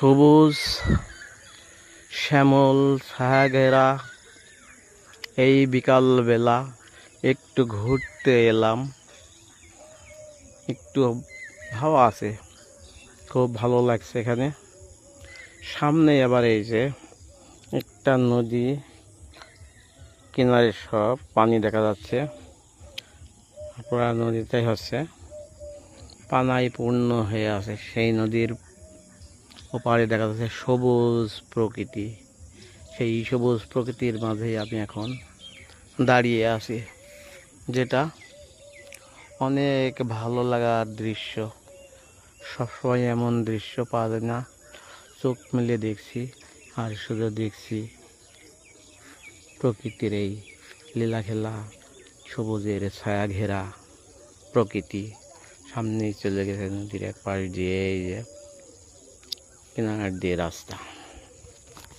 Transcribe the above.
সবুজ শ্যামল ছায়া ঘেরা এই বিকাল বেলা একটু ঘুরতে এলাম। একটু হাওয়া আছে, খুব ভালো লাগছে এখানে। সামনে আবার এই যে একটা নদী, কিনারে সব পানি দেখা যাচ্ছে। পুরা নদীটাই হচ্ছে পানায় পূর্ণ হয়ে আছে। সেই নদীর ওপারে দেখা যাচ্ছে সবুজ প্রকৃতি। সেই সবুজ প্রকৃতির মাঝে আমি এখন দাঁড়িয়ে আছি, যেটা অনেক ভালো লাগার দৃশ্য। সবসময় এমন দৃশ্য পাওয়া যায় না। চোখ মেলে দেখছি আর শুধু দেখছি প্রকৃতির এই লীলা খেলা, সবুজের ছায়া ঘেরা প্রকৃতি। সামনেই চলে গেছে নদীর এক পাশ দিয়ে, এই যে কিনার দিয়ে রাস্তা।